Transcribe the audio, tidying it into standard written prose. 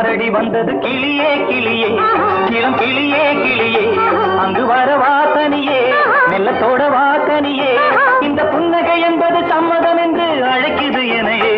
யாரடி வந்தது கிளியே கிளியே இளம் கிளியே கிளியே அங்கு வர வாசனியே மெல்லத்தோட வாசனியே இந்த புன்னகை என்பது சம்மதம் என்று அழைக்குது எனையே